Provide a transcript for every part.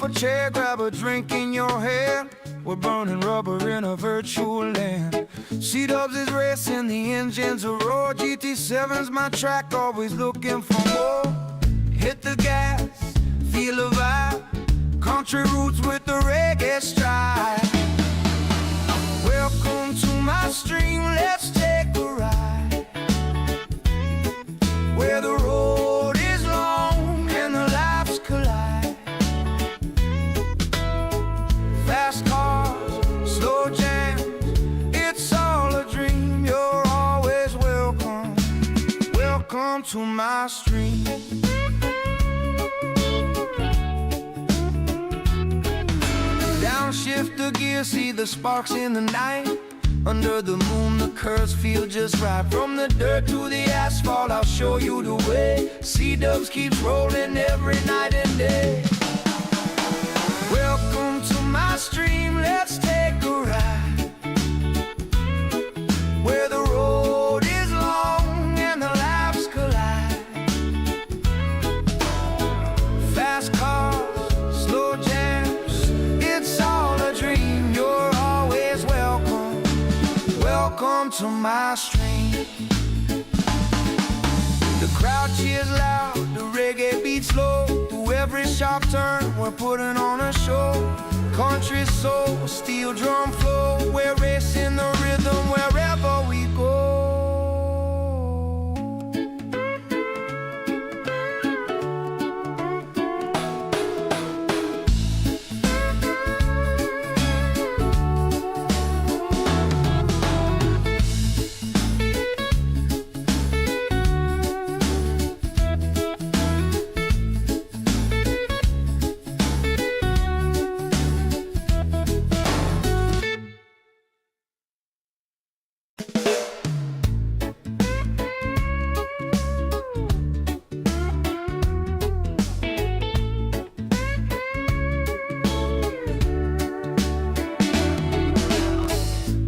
a chair, grab a drink in your hand. We're burning rubber in a virtual land. C-Dubs is racing, the engines are roar. GT7's my track, always looking for more. Hit the gas, feel the vibe. Country roots with the reggae stride. Welcome to my stream, let's take a ride. Where the road is long and the lives collide. Fast cars, slow jams, it's all a dream. You're always welcome. Welcome to my stream. Downshift the gear, see the sparks in the night. Under the moon, the curves feel just right. From the dirt to the asphalt, I'll show you the way. C-Dubs keeps rolling every night and day. Welcome to my stream, let's take a ride. Where the road is long and the lives collide. Fast cars, slow jams, it's all a dream. You're always welcome. Welcome to my stream. The crowd cheers loud, the reggae beats slow. Through every sharp turn, we're putting on a show. Country soul, steel drum flow. We're racing the rhythm wherever we go.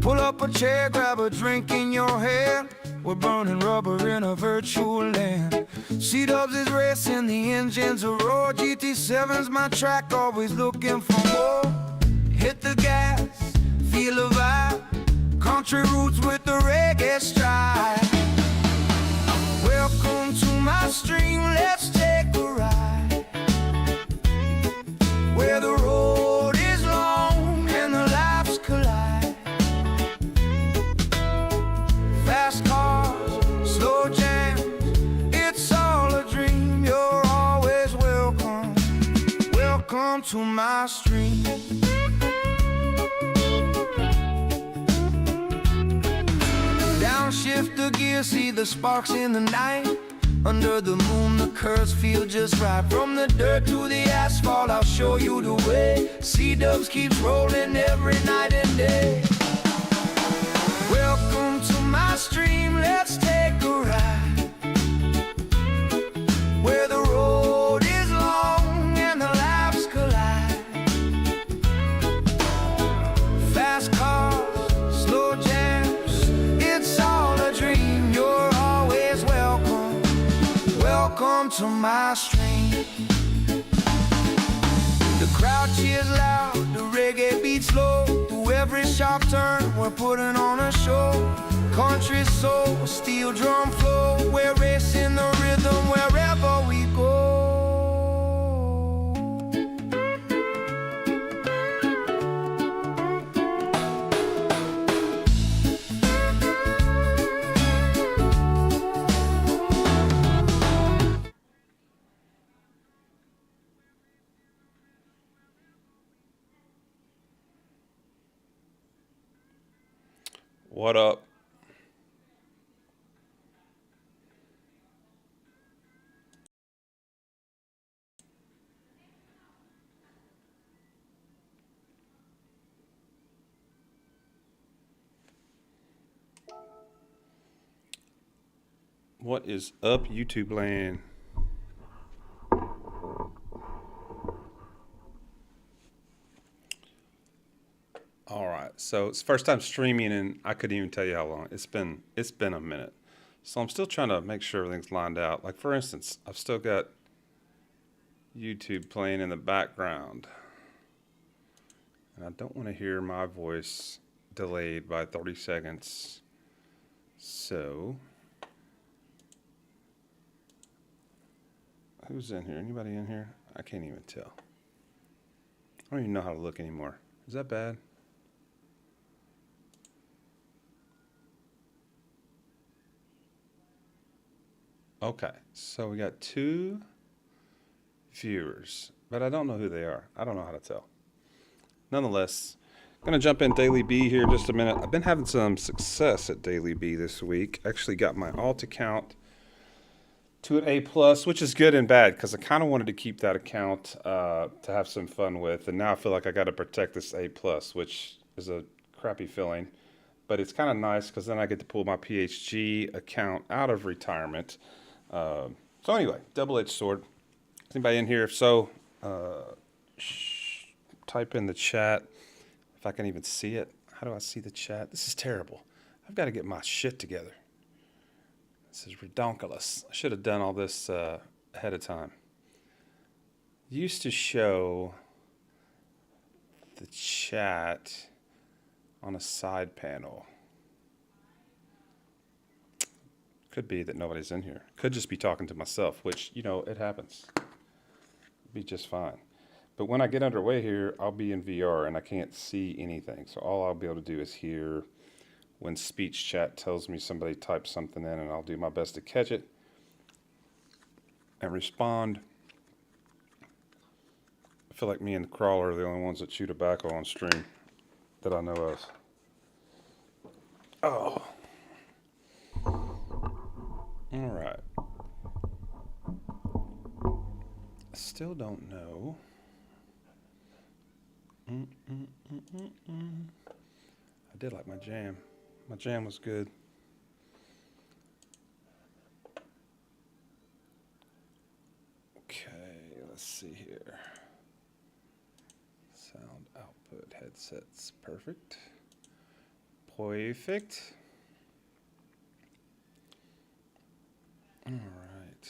Pull up a chair, grab a drink in your hand. We're burning rubber in a virtual land. C-Dubs is racing, the engines are roar. GT7's my track, always looking for more. Hit the gas, feel the vibe. Country roots with the reggae stride. Welcome to my stream, let's take a ride. Where the road is long and the lives collide. Fast cars, slow jams, it's all a dream. You're always welcome. Welcome to my stream. Downshift the gear, see the sparks in the night. Under the moon, the curves feel just right. From the dirt to the asphalt, I'll show you the way. C-Dubs keeps rolling every night and day. Welcome to my stream, let's take a ride. Where the road is long and the lives collide. Fast cars, slow jams, it's all a dream. You're always welcome. Welcome to my stream. The crowd cheers loud, the reggae beats slow. Through every sharp turn, we're putting on a show. Country soul, steel drum flow. We're racing the rhythm wherever we go. What up? What is up, YouTube land? All right, so it's first time streaming, and I couldn't even tell you how long. It's been a minute. So I'm still trying to make sure everything's lined out. Like, for instance, I've still got YouTube playing in the background. And I don't want to hear my voice delayed by 30 seconds. So, who's in here? Anybody in here? I can't even tell. I don't even know how to look anymore. Is that bad? Okay, so we got 2 viewers, but I don't know who they are. I don't know how to tell. Nonetheless, I'm going to jump in Daily B here in just a minute. I've been having some success at Daily B this week. Actually got my alt account to an A+, which is good and bad because I kind of wanted to keep that account to have some fun with. And now I feel like I got to protect this A+, which is a crappy feeling. But it's kind of nice because then I get to pull my PHG account out of retirement. So anyway, double-edged sword. Is anybody in here? If so, type in the chat if I can even see it. How do I see the chat? This is terrible. I've got to get my shit together. This is redonkulous. I should have done all this ahead of time. Used to show the chat on a side panel. Could be that nobody's in here. Could just be talking to myself, which, you know, it happens. Be just fine. But when I get underway here, I'll be in VR and I can't see anything. So all I'll be able to do is hear when speech chat tells me somebody typed something in, and I'll do my best to catch it and respond. I feel like me and the Crawler are the only ones that chew tobacco on stream that I know of. Oh. All right. I still don't know. I did like my jam. My jam was good. Okay, let's see here. Sound output headsets. Perfect. Perfect. All right.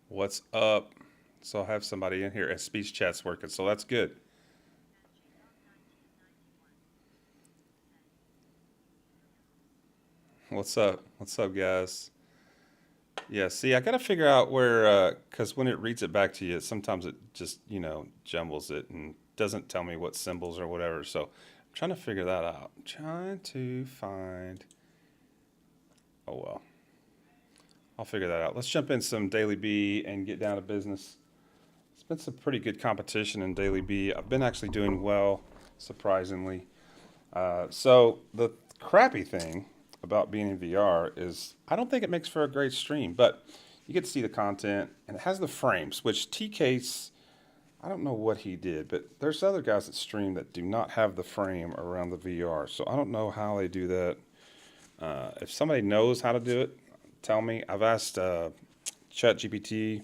What's up? So I have somebody in here and speech chat's working, so that's good. What's up? What's up, guys? Yeah, see, I got to figure out where, because when it reads it back to you, sometimes it just, you know, jumbles it and doesn't tell me what symbols or whatever. So I'm trying to figure that out. I'm trying to find, oh well. I'll figure that out. Let's jump in some Daily B and get down to business. It's been some pretty good competition in Daily B. I've been actually doing well, surprisingly. So the crappy thing about being in VR is I don't think it makes for a great stream, but you get to see the content, and it has the frames, which T-Case, I don't know what he did, but there's other guys that stream that do not have the frame around the VR, so I don't know how they do that. If somebody knows how to do it, tell me. I've asked ChatGPT.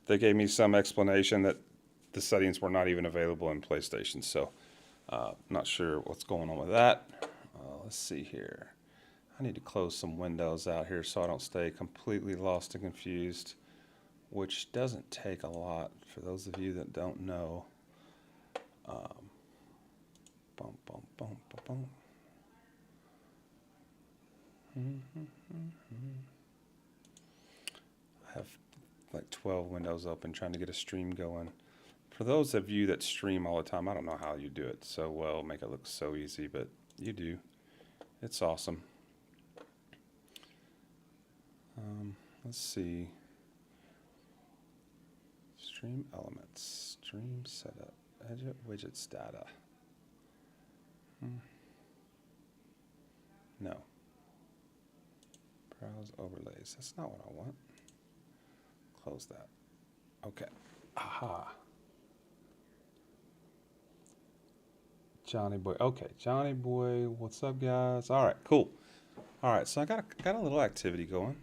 They gave me some explanation that the settings were not even available in PlayStation, so not sure what's going on with that. Let's see here. I need to close some windows out here so I don't stay completely lost and confused, which doesn't take a lot for those of you that don't know. Bum, bum, bum, bum, bum. I have like 12 windows open trying to get a stream going. For those of you that stream all the time, I don't know how you do it so well, make it look so easy, but you do. It's awesome. Let's see. Stream elements, stream setup, edit widgets data. No. Browse overlays. That's not what I want. Close that. Okay. Aha. Johnny Boy. Okay, Johnny Boy. What's up, guys? All right, cool. All right, so I got a little activity going.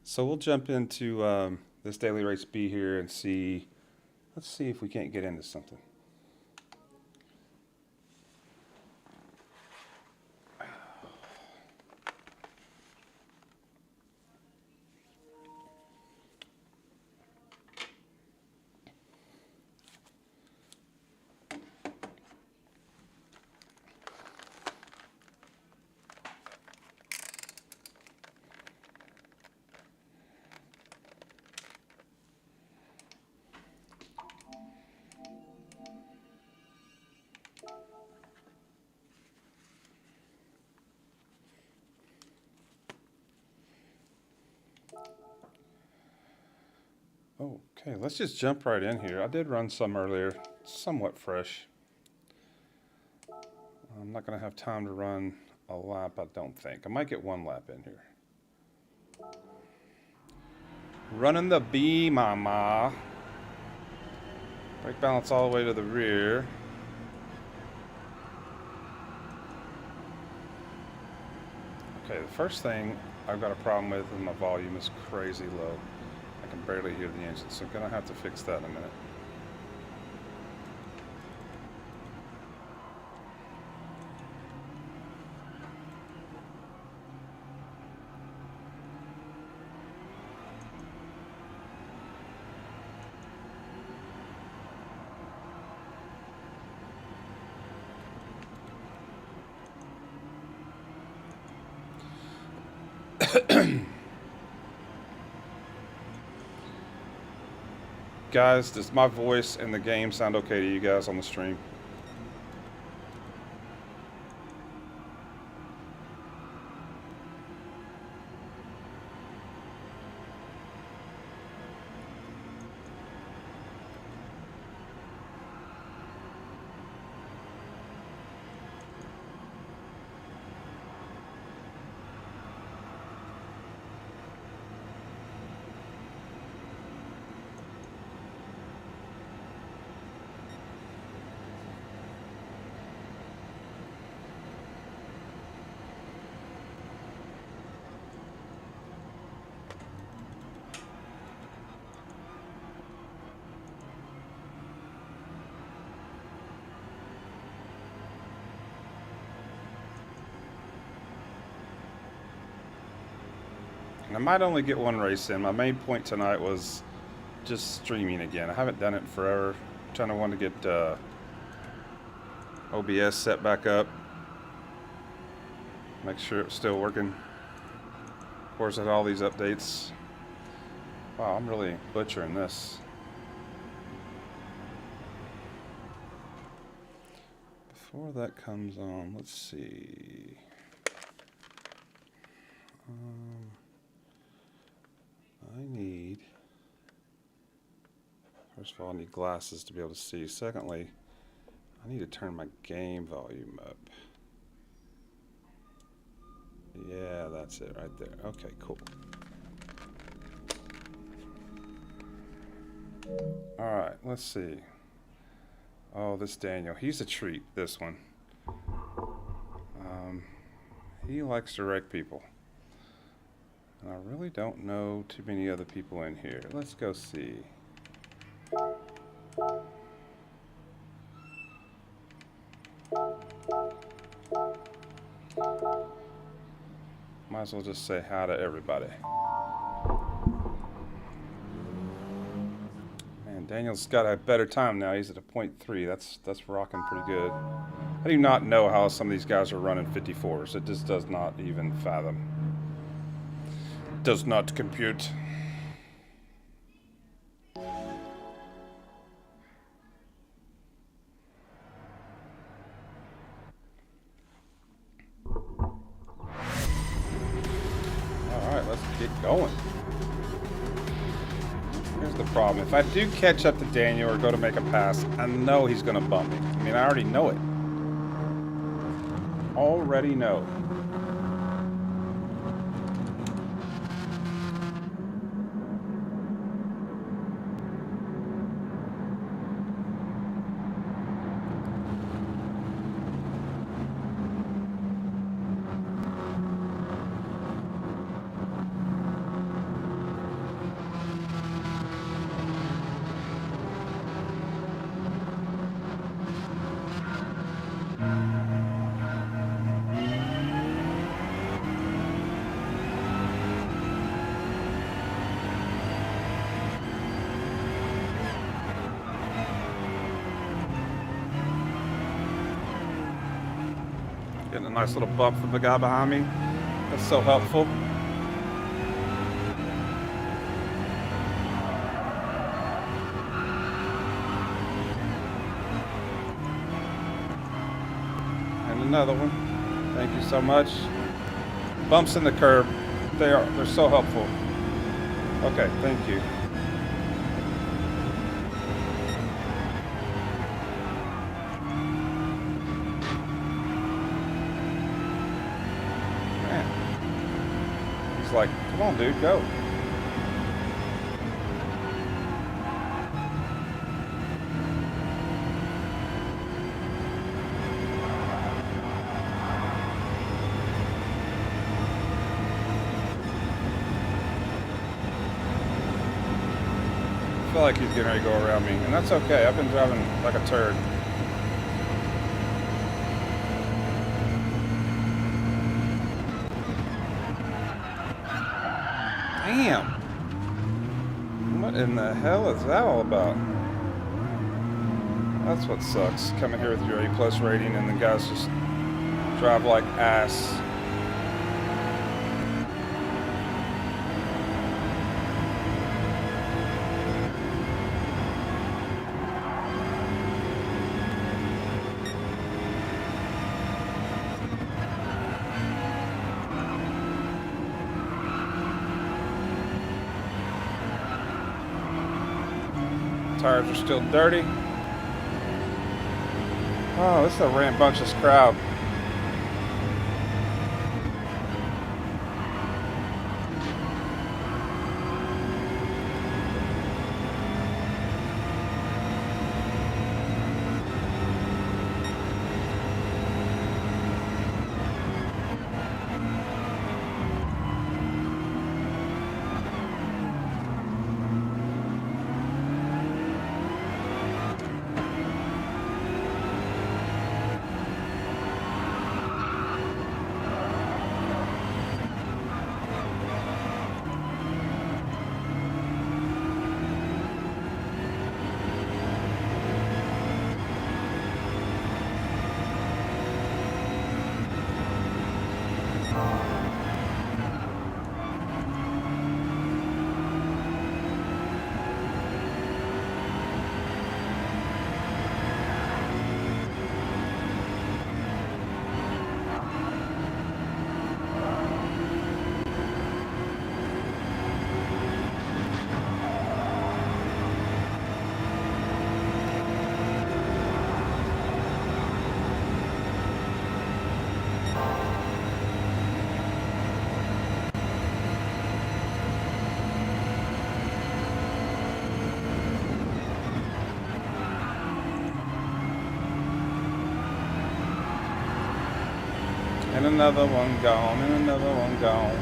So we'll jump into this daily race B here and see. Let's see if we can't get into something. Okay, let's just jump right in here. I did run some earlier, somewhat fresh. I'm not going to have time to run a lap, I don't think. I might get one lap in here. Running the B, mama. Brake balance all the way to the rear. Okay, the first thing I've got a problem with is my volume is crazy low. I can barely hear the engine, so I'm gonna have to fix that in a minute. Guys, does my voice and the game sound okay to you guys on the stream? I might only get one race in. My main point tonight was just streaming again. I haven't done it in forever. I'm want to get OBS set back up. Make sure it's still working. Of course, at all these updates. Wow, I'm really butchering this. Before that comes on, let's see. I need, first of all, I need glasses to be able to see. Secondly, I need to turn my game volume up. Yeah, that's it right there. Okay, cool. All right, let's see. Oh, this Daniel, he's a treat, this one. He likes to wreck people. And I really don't know too many other people in here. Let's go see. Might as well just say hi to everybody. Man, Daniel's got a better time now. He's at a 0.3. That's rocking pretty good. I do not know how some of these guys are running 54s. It just does not even fathom. Does not compute. Alright, let's get going. Here's the problem. If I do catch up to Daniel or go to make a pass, I know he's going to bump me. I mean, I already know it. Already know. Getting a nice little bump from the guy behind me. That's so helpful. And another one. Thank you so much. Bumps in the curb. They're so helpful. Okay, thank you. Come on, dude, go. I feel like he's getting ready to go around me, and that's okay. I've been driving like a turd. Damn! What in the hell is that all about? That's what sucks. Coming here with your A+ rating and the guys just drive like ass. Tires are still dirty. Oh, this is a rambunctious crowd. And another one gone, and another one gone.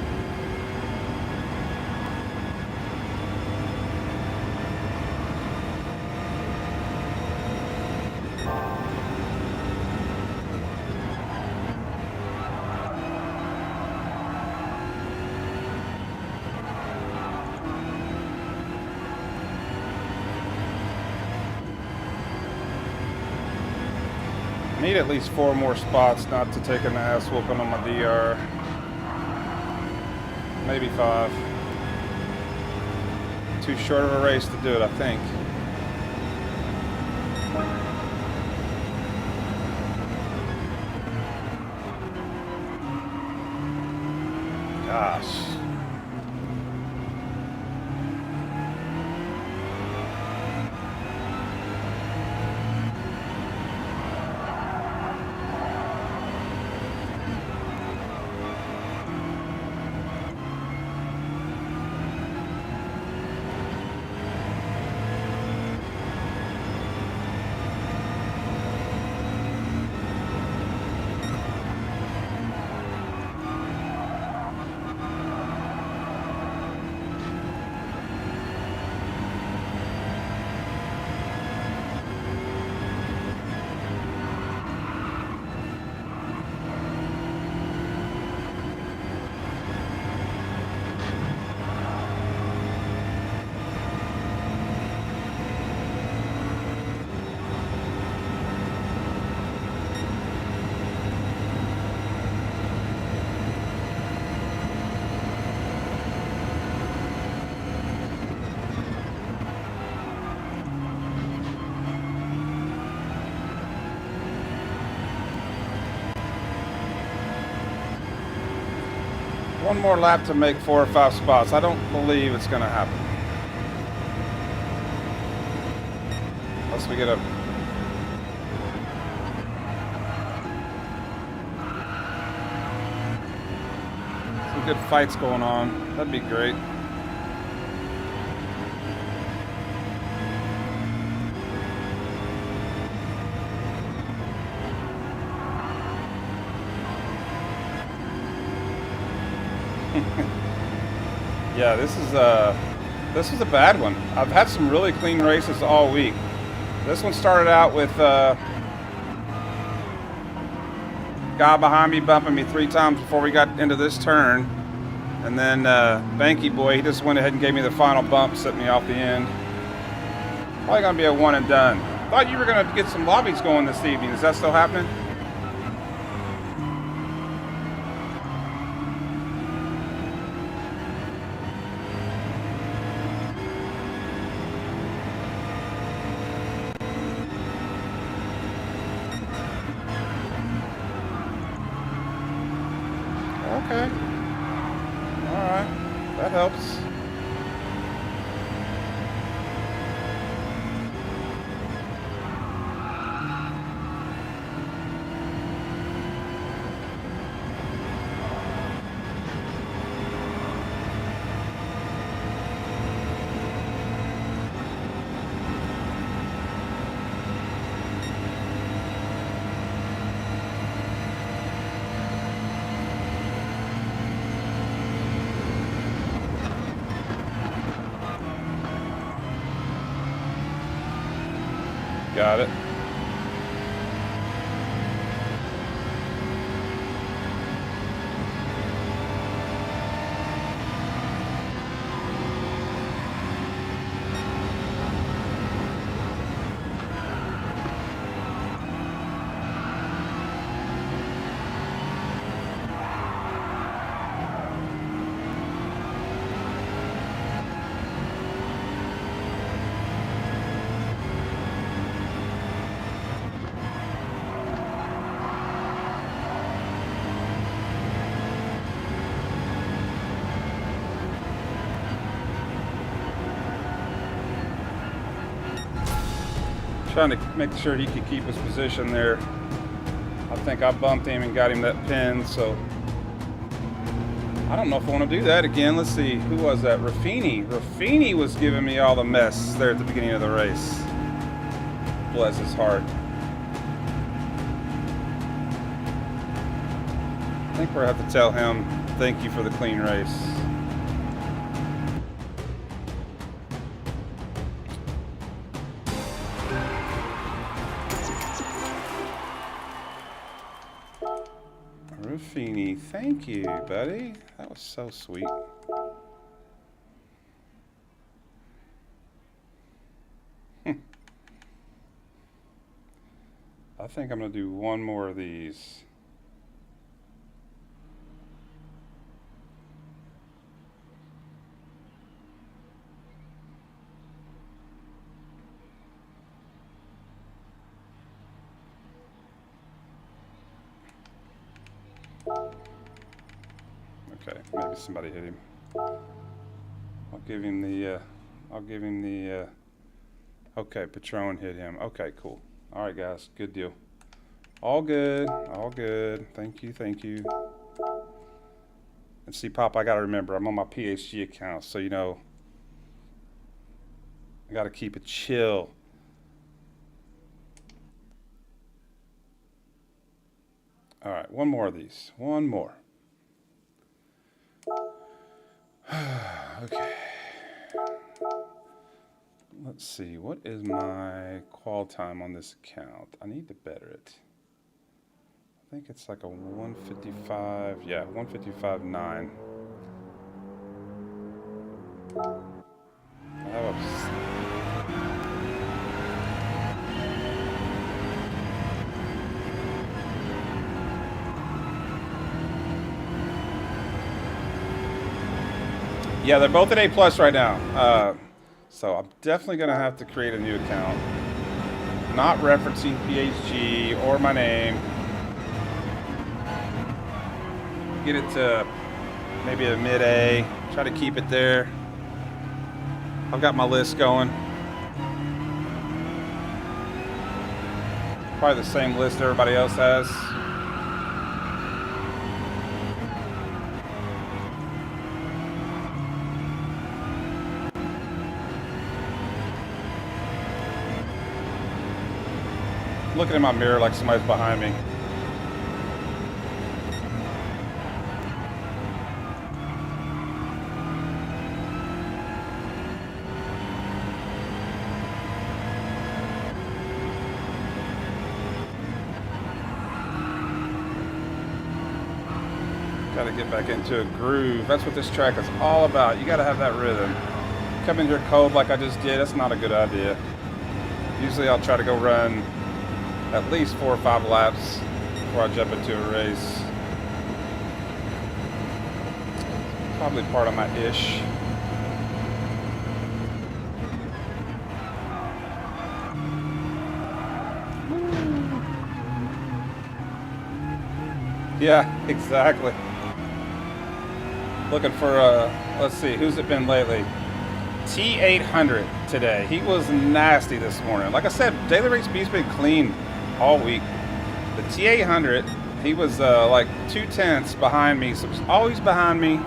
Need at least 4 more spots not to take an ass whooping on my DR. Maybe 5. Too short of a race to do it, I think. Gosh. One more lap to make 4 or 5 spots. I don't believe it's going to happen. Unless we get some some good fights going on. That'd be great. Yeah, this is a bad one. I've had some really clean races all week. This one started out with guy behind me bumping me 3 times before we got into this turn, and then Banky Boy, he just went ahead and gave me the final bump, set me off the end. Probably gonna be a one and done. Thought you were gonna get some lobbies going this evening. Is that still happening? Okay. Alright. That helps. Got it. Trying to make sure he could keep his position there. I think I bumped him and got him that pin, so I don't know if I want to do that again. Let's see, who was that? Raffini. Raffini was giving me all the mess there at the beginning of the race. Bless his heart. I think we're going to have to tell him thank you for the clean race. Ruffini, thank you, buddy. That was so sweet. I think I'm going to do one more of these. Okay, maybe somebody hit him. I'll give him the, okay, Patron hit him. Okay, cool. All right, guys, good deal. All good, all good. Thank you, thank you. And see, Pop, I gotta remember, I'm on my PHG account, so you know, I gotta keep it chill. All right, one more of these, one more. Okay. Let's see, what is my qual time on this account? I need to better it. I think it's like a 155, yeah, 155.9. Yeah, they're both at A+ right now. So I'm definitely going to have to create a new account. Not referencing PHG or my name. Get it to maybe a mid-A. Try to keep it there. I've got my list going. Probably the same list everybody else has. looking in my mirror like somebody's behind me. Got to get back into a groove. That's what this track is all about. You got to have that rhythm. Come in here cold like I just did, that's not a good idea. Usually I'll try to go run at least 4 or 5 laps before I jump into a race. Probably part of my ish. Yeah, exactly. Looking for let's see, who's it been lately? T800 today. He was nasty this morning. Like I said, Daily Race B's been clean all week. The T800, he was like 2/10 behind me, so he was always behind me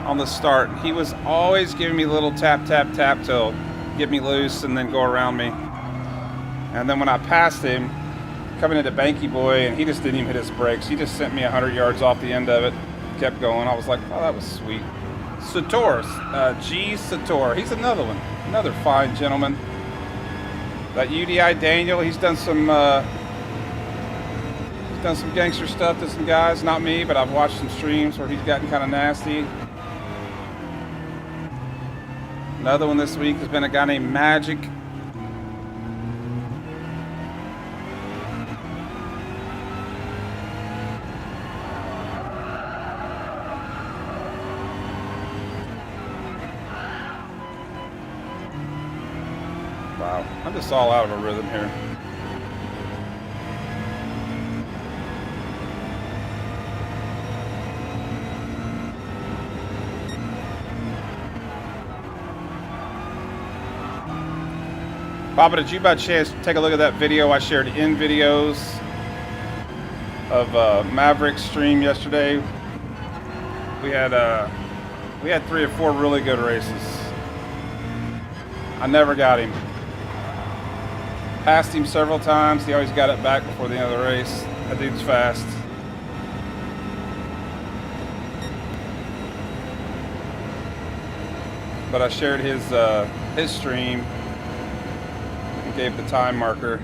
on the start. He was always giving me a little tap, tap, tap to get me loose and then go around me. And then when I passed him, coming into Banky Boy, and he just didn't even hit his brakes. He just sent me 100 yards off the end of it. Kept going. I was like, oh, that was sweet. Sator, G. Sator. He's another one. Another fine gentleman. That UDI Daniel, he's done some gangster stuff to some guys. Not me, but I've watched some streams where he's gotten kind of nasty. Another one this week has been a guy named Magic. Wow, I'm just all out of a rhythm here. Papa, did you by chance take a look at that video I shared in videos of Maverick's stream yesterday? We had 3 or 4 really good races. I never got him. Passed him several times. He always got it back before the end of the race. That dude's fast. But I shared his stream and gave the time marker.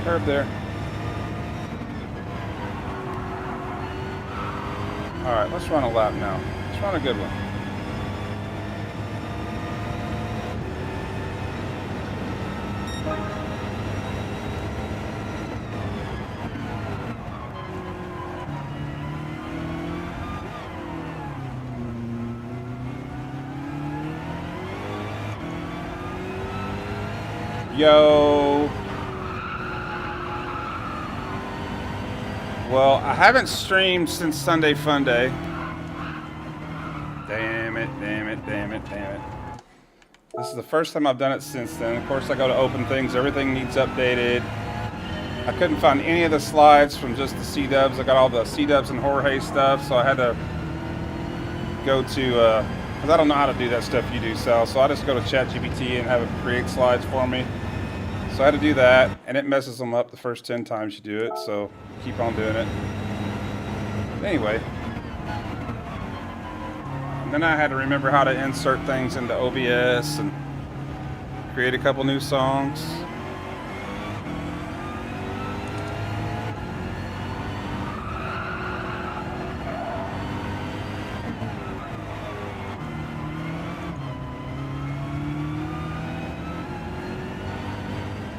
Curb there. All right, let's run a lap now. Let's run a good one. Yo. Well, I haven't streamed since Sunday Fun Day. Damn it, damn it, damn it, damn it. This is the first time I've done it since then. Of course, I go to open things. Everything needs updated. I couldn't find any of the slides from just the C-dubs. I got all the C-dubs and Jorge stuff, so I had to go to, because I don't know how to do that stuff you do, Sal. So I just go to ChatGPT and have it create slides for me. So I had to do that, and it messes them up the first 10 times you do it, so keep on doing it. Anyway. And then I had to remember how to insert things into OBS and create a couple new songs.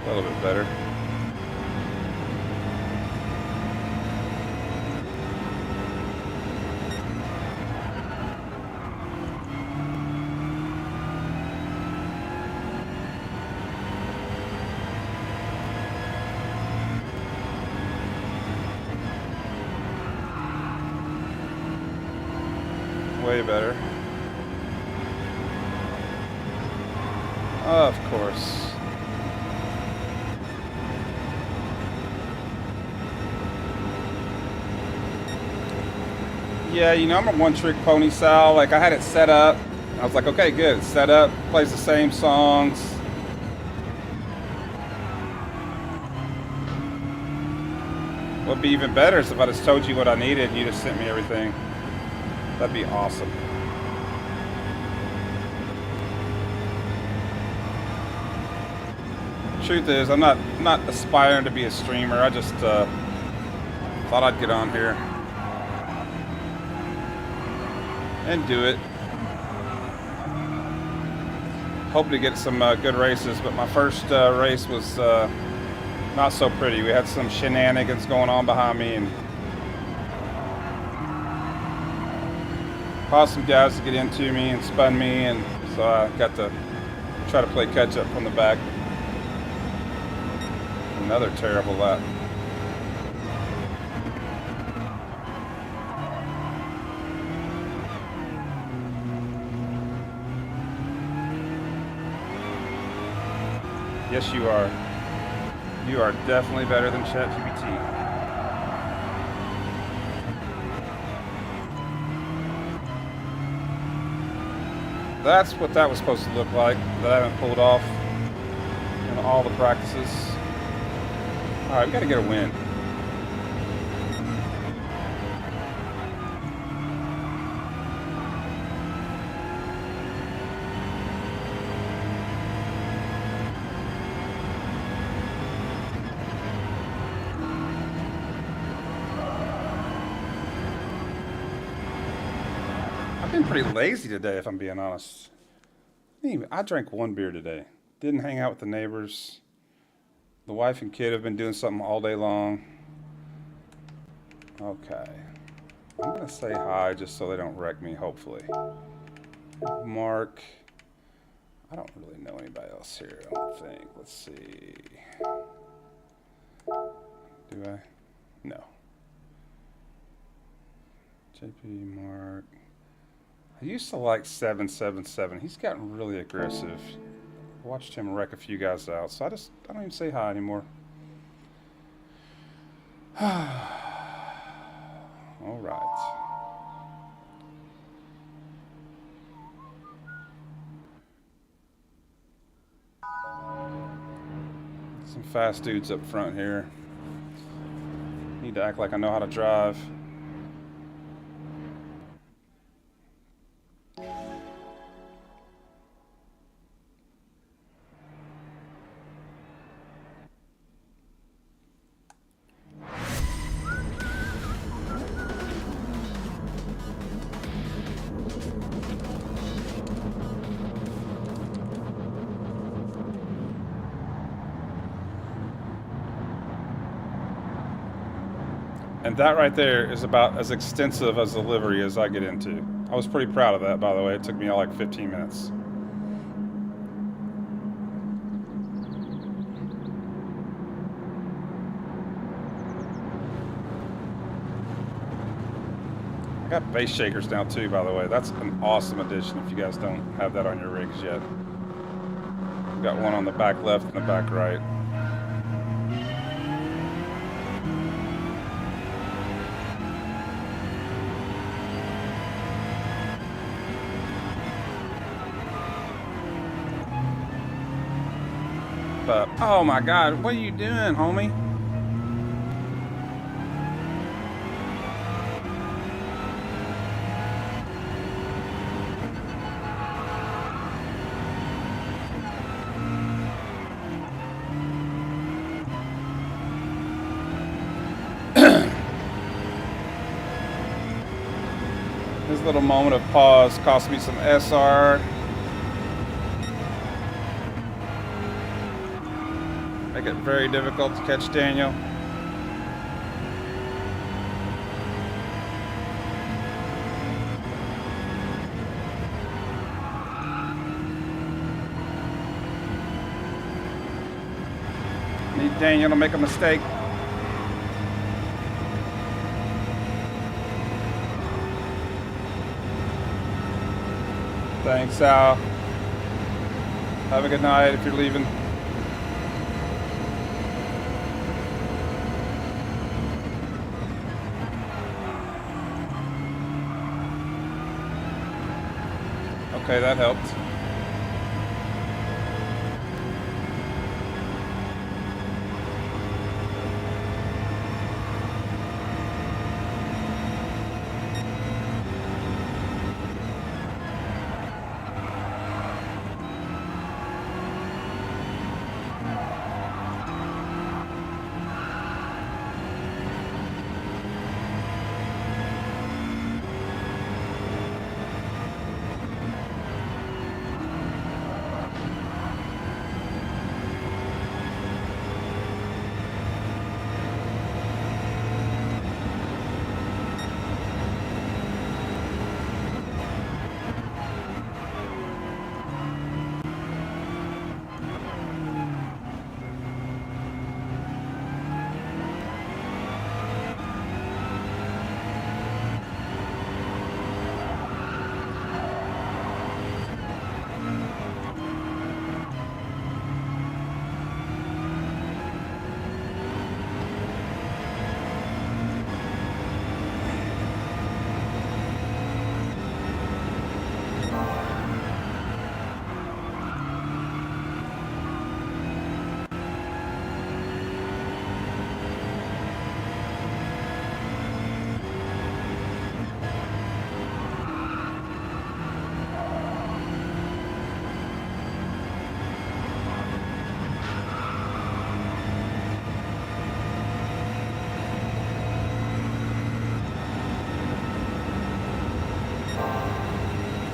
A little bit better. way better. Of course. Yeah, you know, I'm a one-trick pony, Sal. Like, I had it set up. I was like, okay, good. It's set up. Plays the same songs. What would be even better is if I just told you what I needed and you just sent me everything. That'd be awesome. Truth is, I'm not aspiring to be a streamer. I just thought I'd get on here and do it. Hope to get some good races, but my first race was not so pretty. We had some shenanigans going on behind me and caused some guys to get into me and spun me, and so I got to try to play catch up from the back. Another terrible lap. Yes, you are. You are definitely better than ChatGPT. That's what that was supposed to look like, that I haven't pulled off in all the practices. Alright, we gotta get a win. I've been pretty lazy today, if I'm being honest. I drank one beer today. Didn't hang out with the neighbors. The wife and kid have been doing something all day long. Okay. I'm going to say hi just so they don't wreck me, hopefully. Mark. I don't really know anybody else here, I don't think. Let's see. Do I? No. JP, Mark. I used to like 777. He's gotten really aggressive. Watched him wreck a few guys out, so I don't even say hi anymore. All right. Some fast dudes up front here. Need to act like I know how to drive. And that right there is about as extensive as the livery as I get into. I was pretty proud of that, by the way. It took me like 15 minutes. I got base shakers now too, by the way. That's an awesome addition if you guys don't have that on your rigs yet. Got one on the back left and the back right. But, oh my God, what are you doing, homie? This little moment of pause cost me some SR. Make it very difficult to catch Daniel. Need Daniel to make a mistake. Thanks, Al. Have a good night if you're leaving. Okay, that helped.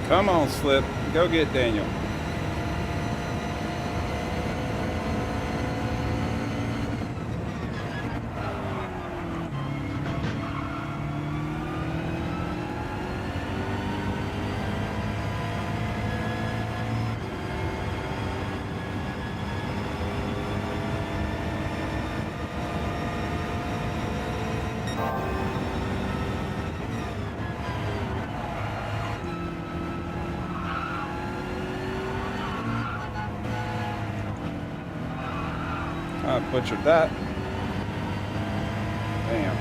Come on, Slip. Go get Daniel. I butchered that. Damn.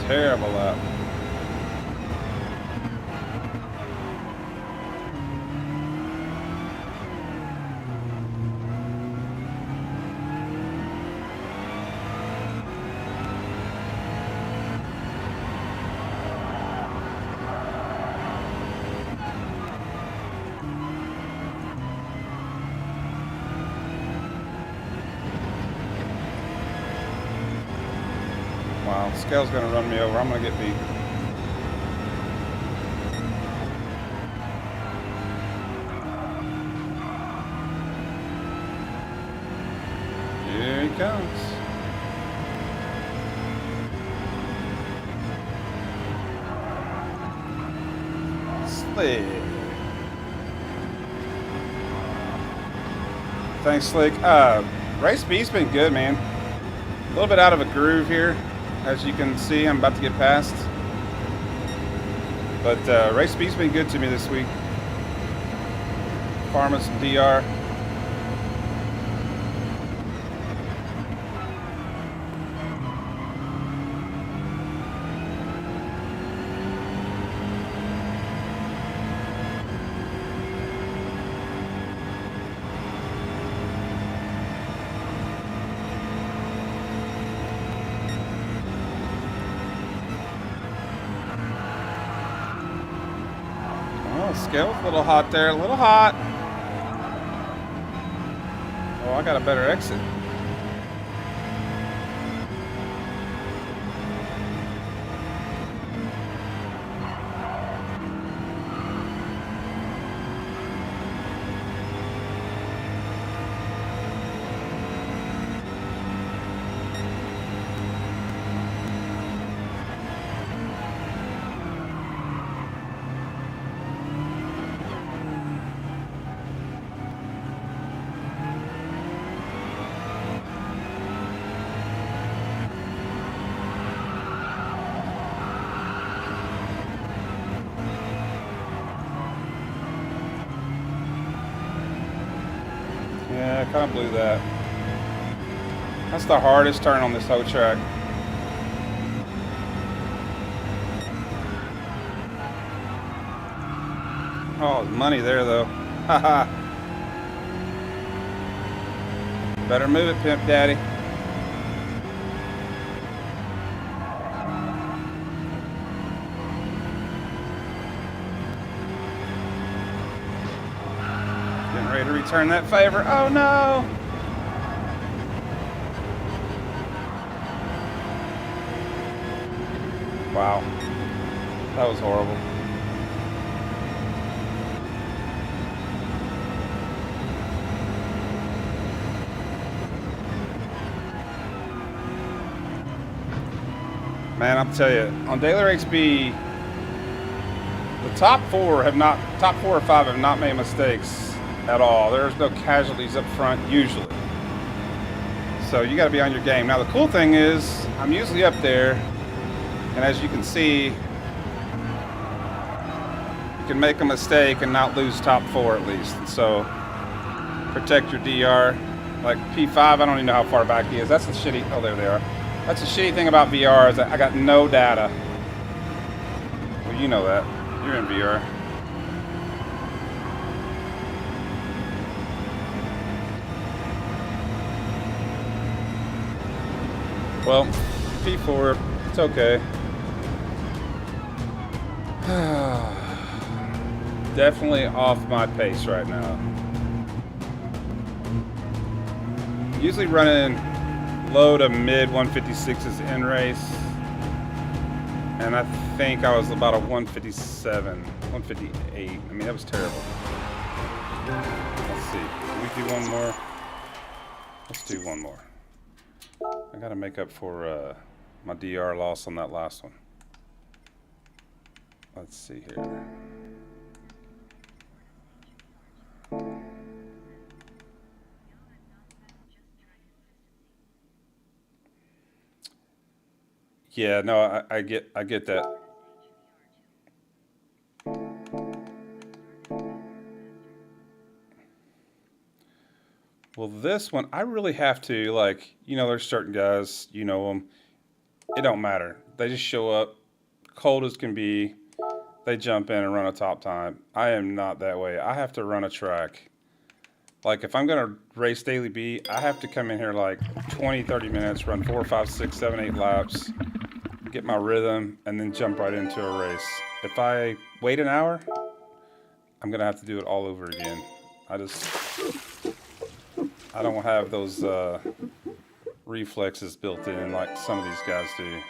Terrible lap. Wow, Scale's gonna run me over. I'm gonna get beat. Here he comes. Slick. Thanks, Slick. Race B's been good, man. A little bit out of a groove here. As you can see, I'm about to get past. But Race B's been good to me this week. Farming some DR. Scale's a little hot there, a little hot. Oh, I got a better exit. Yeah, I kind of blew that. That's the hardest turn on this whole track. Oh, there's money there though. Haha. Better move it, Pimp Daddy. Getting ready to return that favor. Oh no! Wow. That was horrible. Man, I'll tell you, on Daily Race B, the top four or five have not made mistakes at all. There's no casualties up front usually. So you got to be on your game. Now the cool thing is, I'm usually up there, and as you can see, you can make a mistake and not lose top four at least. And so protect your DR. Like P5, I don't even know how far back he is. That's the shitty. Oh, there they are. That's the shitty thing about VR is that I got no data. Well, you know that. You're in VR. Well, P4, it's okay. Definitely off my pace right now. Usually running low to mid 156s in race, and I think I was about a 157, 158. I mean, that was terrible. Let's see. Can we do one more? Let's do one more. I gotta make up for my DR loss on that last one. Let's see here. Yeah, no, I get that. Well, this one, I really have to, like, you know, there's certain guys, you know them, it don't matter. They just show up, cold as can be, they jump in and run a top time. I am not that way. I have to run a track. Like, if I'm going to race Daily B, I have to come in here like 20, 30 minutes, run 4, 5, 6, 7, 8 laps, get my rhythm, and then jump right into a race. If I wait an hour, I'm going to have to do it all over again. I don't have those reflexes built in like some of these guys do.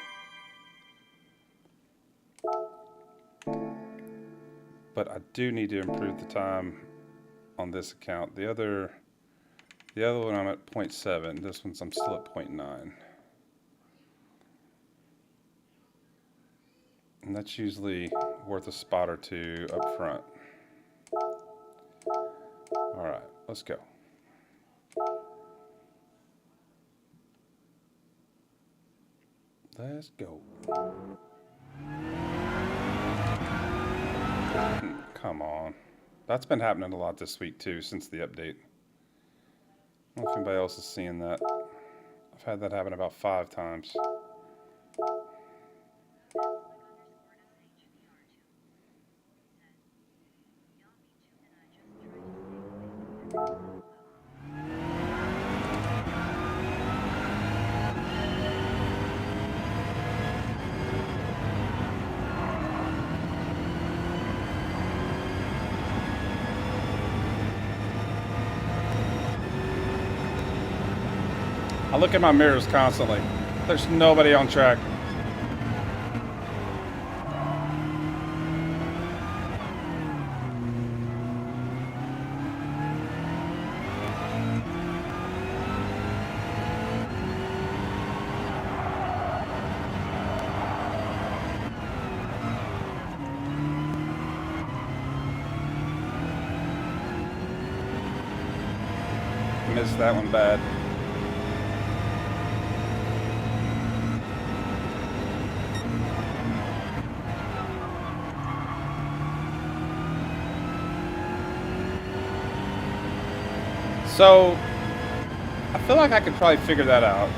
But I do need to improve the time on this account. The other one I'm at 0.7. This one's I'm still at 0.9. And that's usually worth a spot or two up front. All right, let's go. Let's go. Come on. That's been happening a lot this week too, since the update. I don't know if anybody else is seeing that. I've had that happen about 5 times. I look at my mirrors constantly. There's nobody on track. Missed that one bad. So I feel like I could probably figure that out.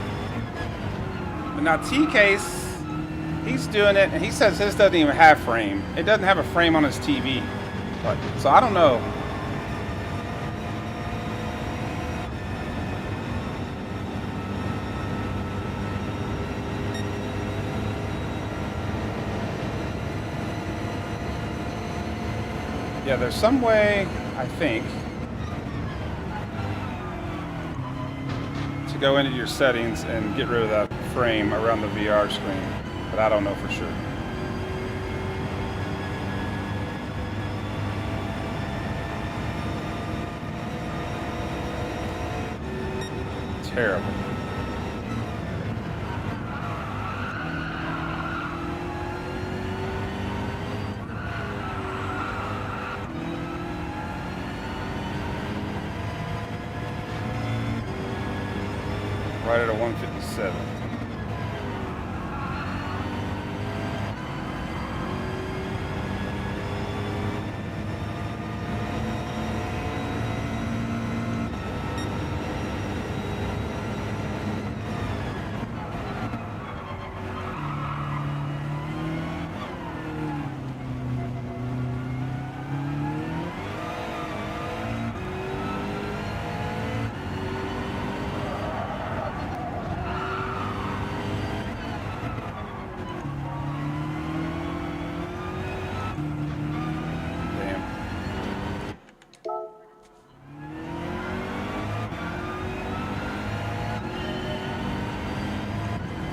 But now T-Case, he's doing it, and he says his doesn't even have frame. It doesn't have a frame on his TV. But, so I don't know. Yeah, there's some way, I think, to go into your settings and get rid of that frame around the VR screen, but I don't know for sure. Terrible. Right at a 157.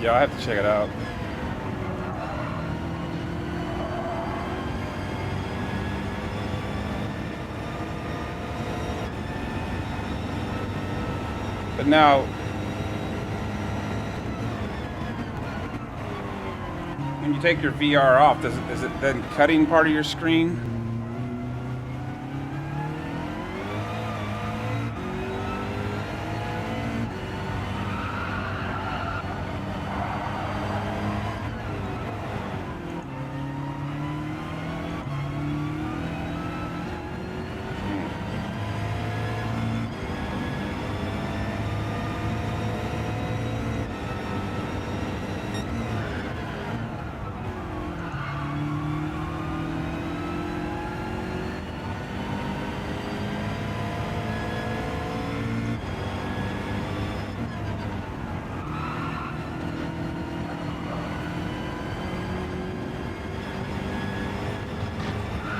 Yeah, I have to check it out. But now, when you take your VR off, is it then cutting part of your screen?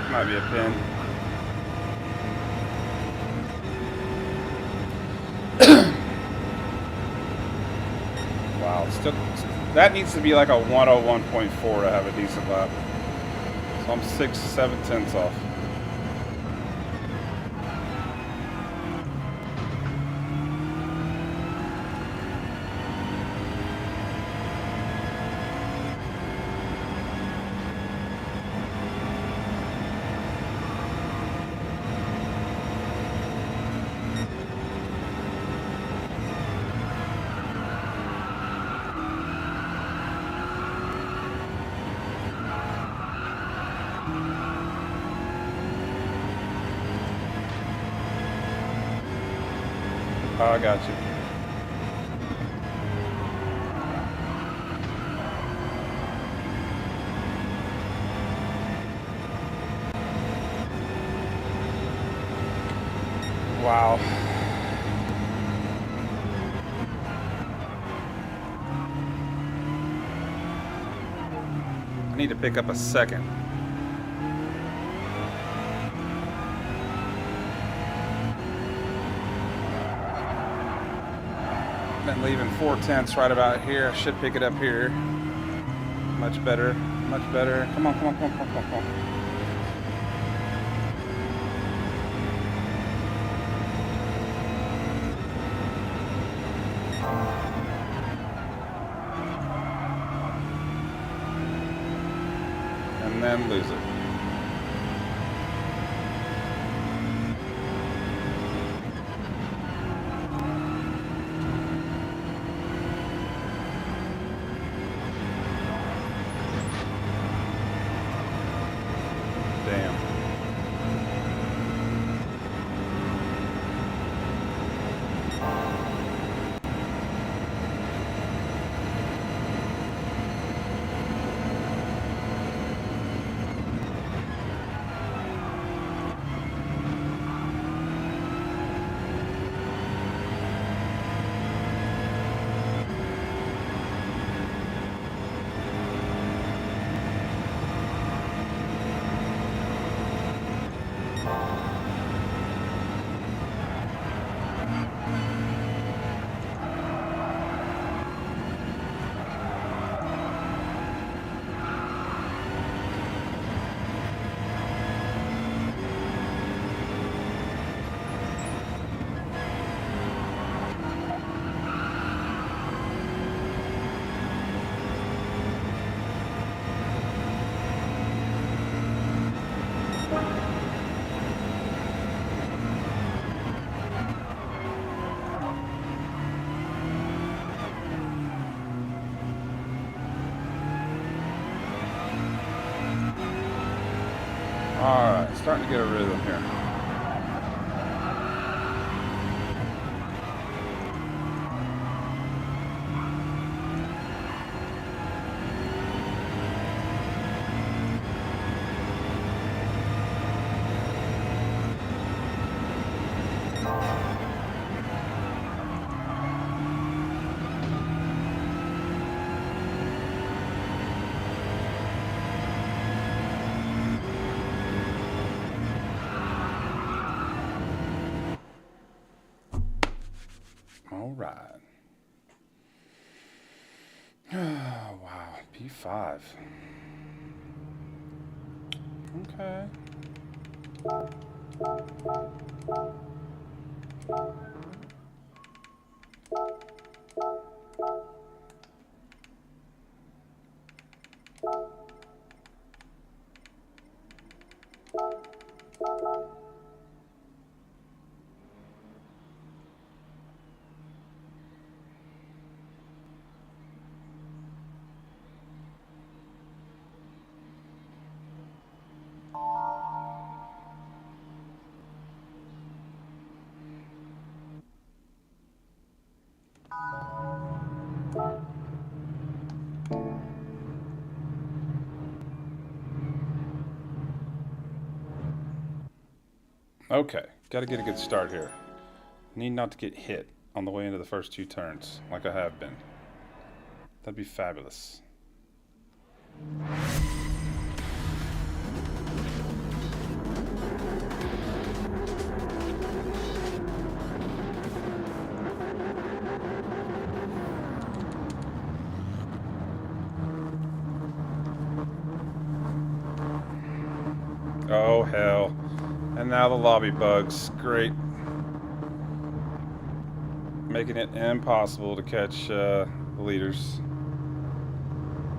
Might be a pin. Wow, still, that needs to be like a 101.4 to have a decent lap. So I'm 6/7 off. Oh, I got you. Wow. I need to pick up a second. Been leaving 4/10 right about here. I should pick it up here. Much better. Much better. Come on, come on, come on, come on, come on, come on. And then lose it. Damn. starting to get a rhythm here. All right. Oh, wow. P5. Okay. Okay, got to get a good start here. Need not to get hit on the way into the first 2 turns, like I have been. That'd be fabulous. Oh, hell. And now the lobby bugs. Great. Making it impossible to catch the leaders.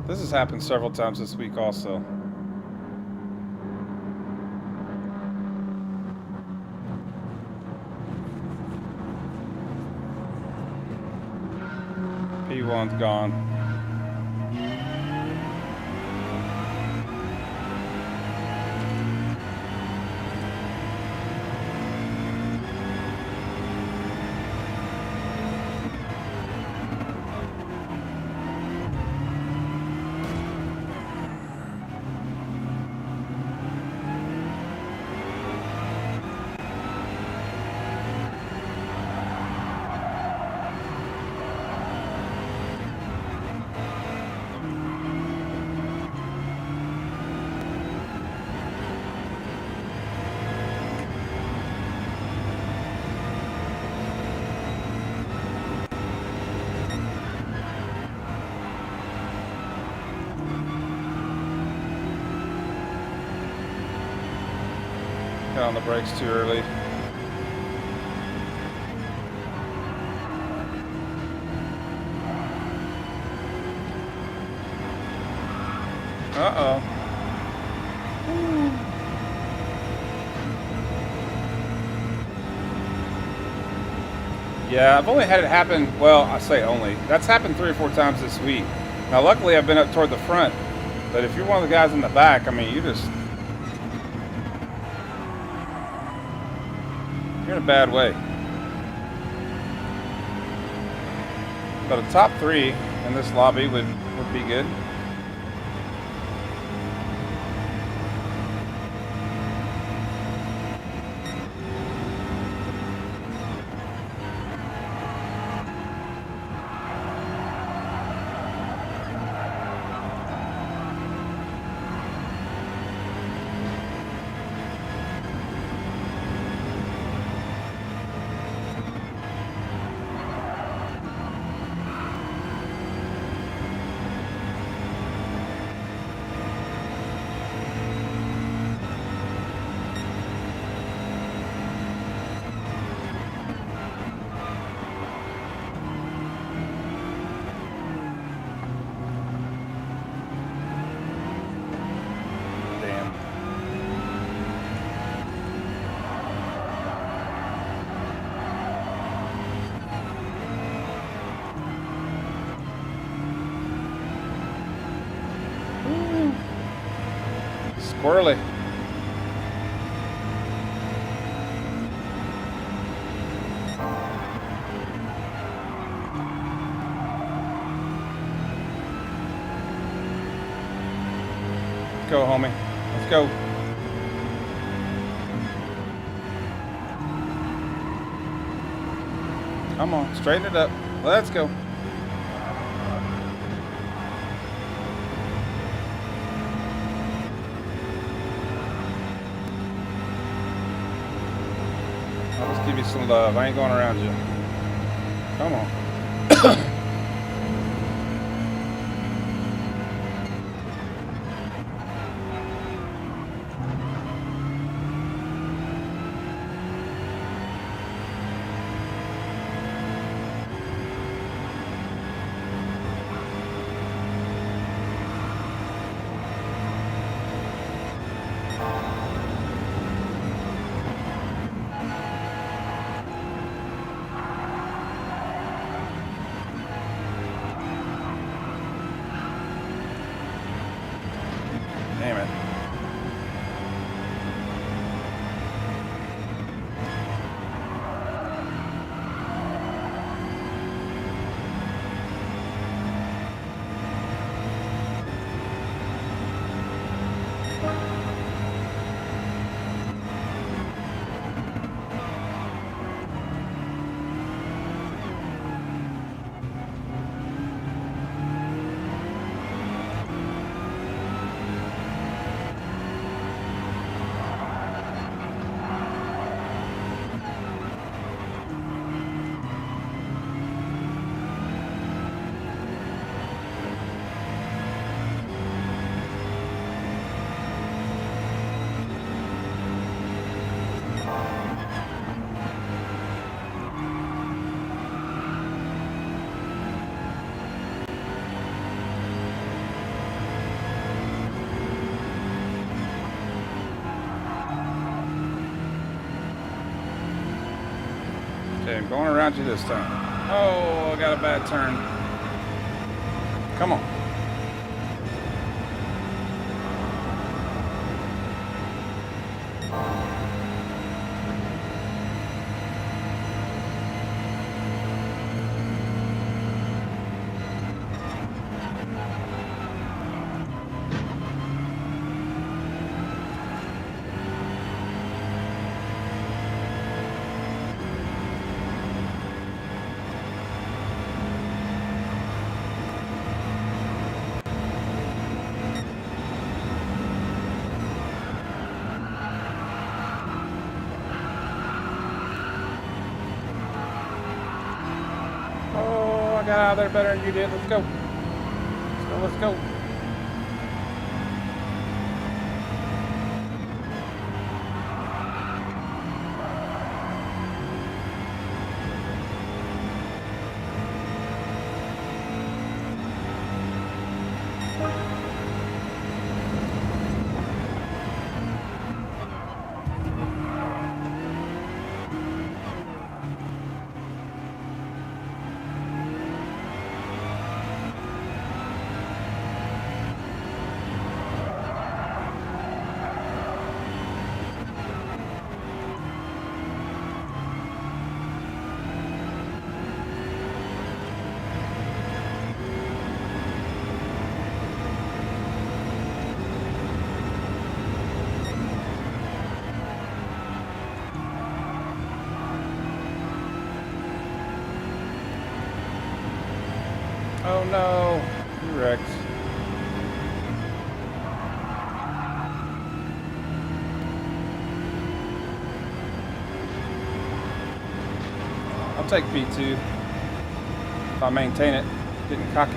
This has happened several times this week also. P1's gone. Got on the brakes too early. Uh-oh. Yeah, I've only had it happen, well, I say only. That's happened 3 or 4 times this week. Now, luckily, I've been up toward the front. But if you're one of the guys in the back, I mean, you're in a bad way. But a top 3 in this lobby would be good. Squirrely. Let's go, homie. Let's go. Come on, straighten it up. Let's go. I'll just give you some love. I ain't going around you. Come on. Damn it. Okay, I'm going around you this time. Oh, I got a bad turn. Come on. Oh, I got out of there better than you did. Let's go. Let's go, let's go. Oh no, you wrecked. I'll take P2 if I maintain it. Getting cocky.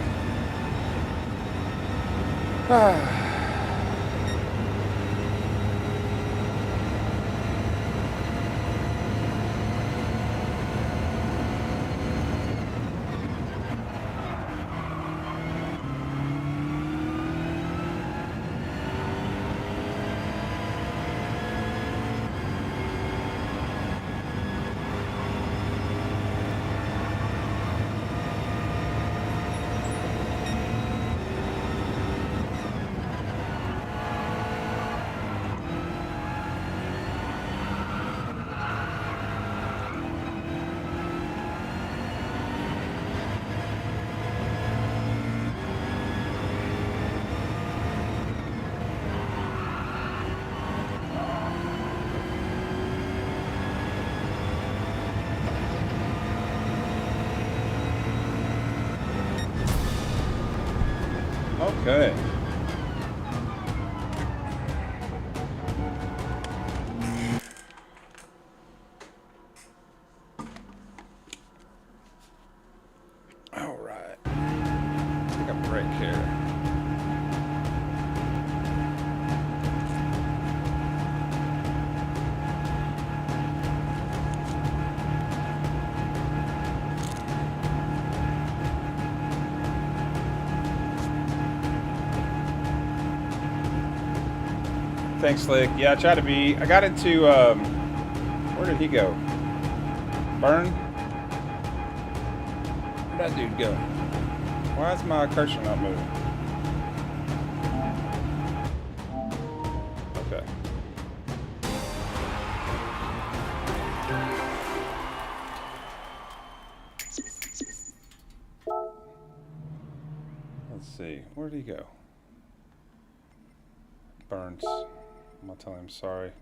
Okay. All right. Take a break here. Thanks, Slick. Yeah, I got into, where did he go? Burn? Where'd that dude go? Why is my cursor not moving? Okay. Let's see, where'd he go? Burns. I'm gonna tell him sorry.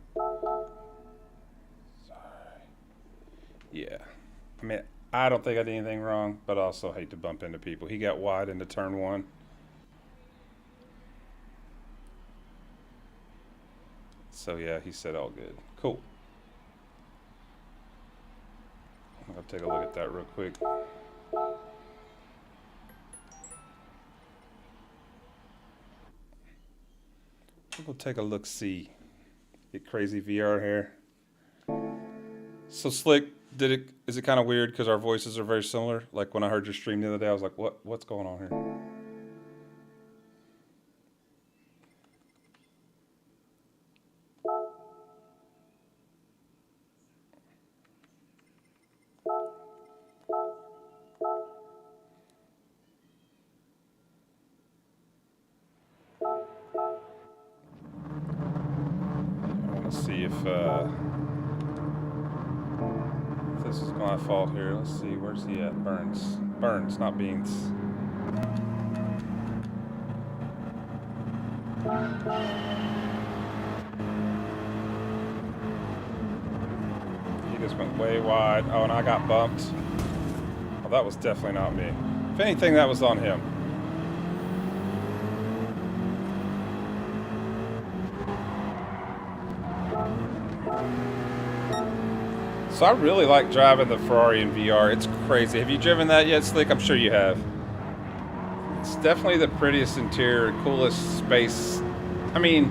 Sorry. Yeah. I mean, I don't think I did anything wrong, but I also hate to bump into people. He got wide into turn 1. So yeah, he said all good. Cool. I'll take a look at that real quick. We'll take a look-see. Get crazy VR here. So Slick, is it kind of weird because our voices are very similar? Like when I heard your stream the other day, I was like, what's going on here? Let's see if this is my fault here. Let's see, where's he at? Burns, not Beans. He just went way wide. Oh, and I got bumped. Oh, that was definitely not me. If anything, that was on him. So I really like driving the Ferrari in VR. It's crazy. Have you driven that yet, Slick? I'm sure you have. It's definitely the prettiest interior, coolest space. I mean,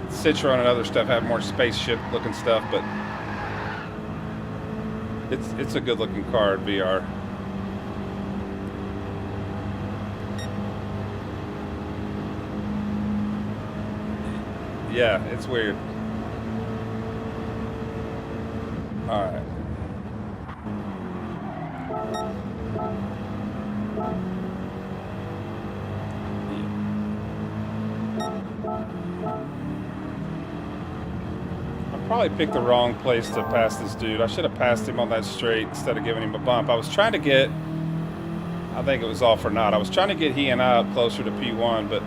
Citroen and other stuff have more spaceship looking stuff, but it's a good looking car in VR. Yeah, it's weird. All right. I probably picked the wrong place to pass this dude. I should have passed him on that straight instead of giving him a bump. I was trying to get, I think it was all for naught. I was trying to get he and I up closer to P1, but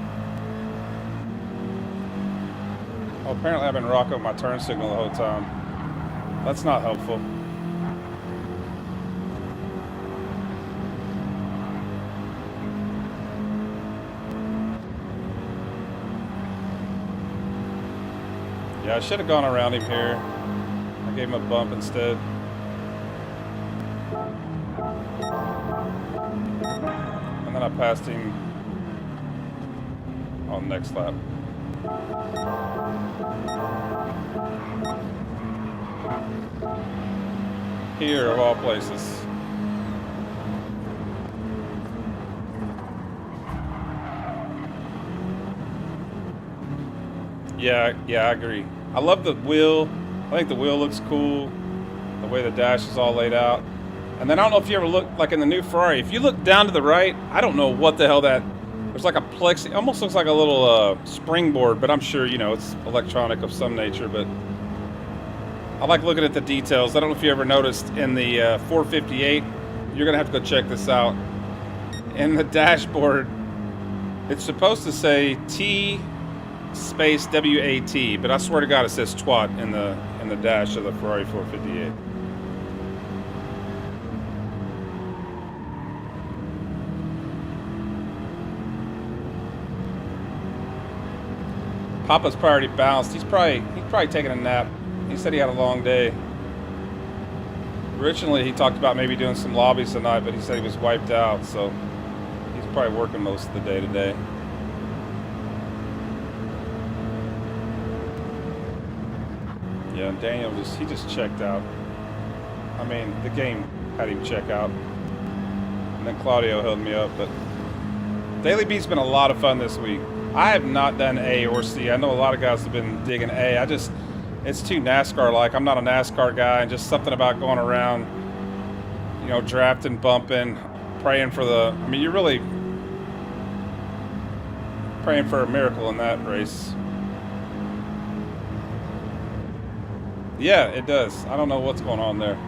apparently I've been rocking my turn signal the whole time. That's not helpful. Yeah, I should have gone around him here. I gave him a bump instead. And then I passed him on the next lap. Here, of all places. Yeah, I agree. I love the wheel. I think the wheel looks cool. The way the dash is all laid out. And then I don't know if you ever look, like in the new Ferrari, if you look down to the right, I don't know what the hell that, there's like a plexi, almost looks like a little springboard, but I'm sure, you know, it's electronic of some nature, but I like looking at the details. I don't know if you ever noticed in the 458, you're gonna have to go check this out. In the dashboard, it's supposed to say T space WAT, but I swear to God it says twat in the dash of the Ferrari 458. Papa's probably already bounced. He's probably taking a nap. He said he had a long day. Originally, he talked about maybe doing some lobbies tonight, but he said he was wiped out, so he's probably working most of the day today. Yeah, and Daniel he just checked out. I mean, the game had him check out. And then Claudio held me up, but Daily B's been a lot of fun this week. I have not done A or C. I know a lot of guys have been digging A. It's too NASCAR-like. I'm not a NASCAR guy, and just something about going around, you know, drafting, bumping, praying for I mean, you're really praying for a miracle in that race. Yeah, it does. I don't know what's going on there.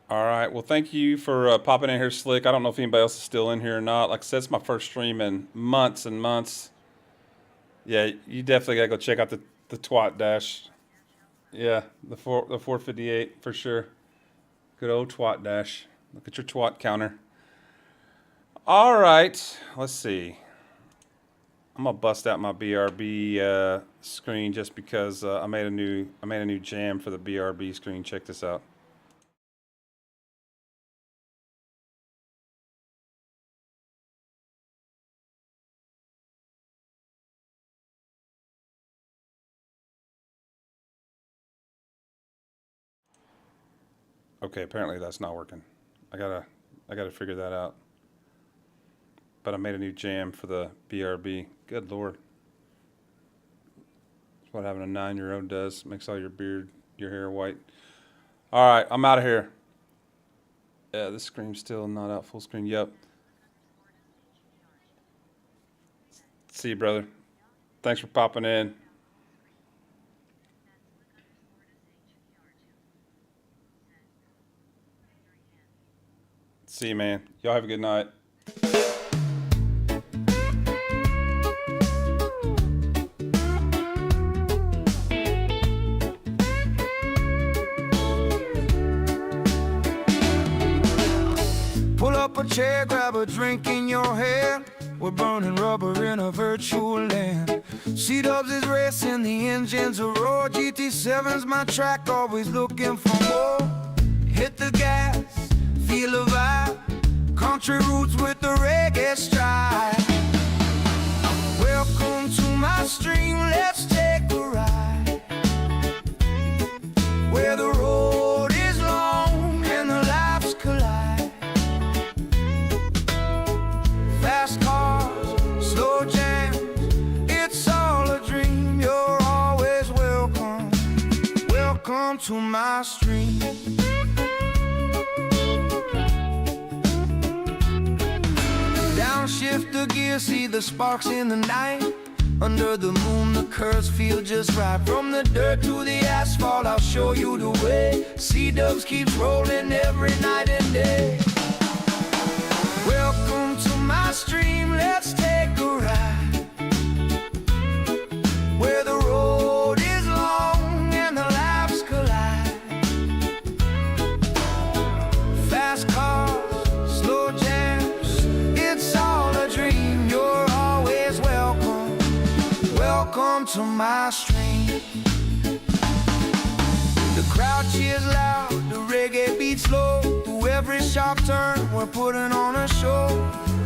All right. Well, thank you for popping in here, Slick. I don't know if anybody else is still in here or not. Like I said, it's my first stream in months and months. Yeah, you definitely got to go check out the twat dash. Yeah, the 458 for sure. Good old twat dash. Look at your twat counter. All right. Let's see. I'm gonna bust out my BRB screen just because I made a new jam for the BRB screen. Check this out. Okay, apparently that's not working. I gotta figure that out. But I made a new jam for the BRB. Good Lord. That's what having a 9-year-old does. Makes all your hair white. All right, I'm out of here. Yeah, this screen's still not out full screen. Yep. See you, brother. Thanks for popping in. See you, man. Y'all have a good night. Pull up a chair, grab a drink in your hand. We're burning rubber in a virtual land. C-Dubs is racing, the engines are roar. GT7's my track, always looking for more. Hit the gas, feel a vibe. Country roots with the reggae stride. Welcome to my stream, let's take a ride. Where the road is long and the lives collide. Fast cars, slow jams, it's all a dream. You're always welcome. Welcome to my stream. Downshift the gear, see the sparks in the night. Under the moon, the curves feel just right. From the dirt to the asphalt, I'll show you the way. C-Dubs keeps rolling every night and day. Welcome to my stream, let's take a ride. Where the road is long and the lives collide. Fast cars, slow jams, it's all a dream. You're always welcome. Welcome to my stream. The crowd cheers loud, the reggae beats slow. Through every sharp turn, we're putting on a show.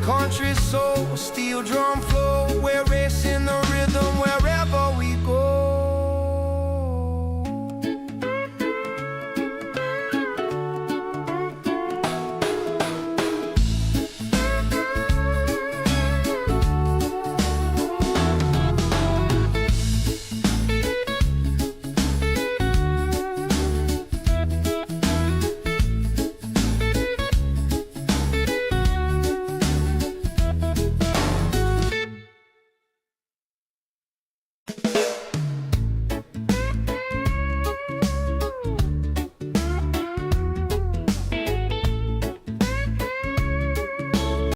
Country soul, steel drum flow. We're racing the rhythm.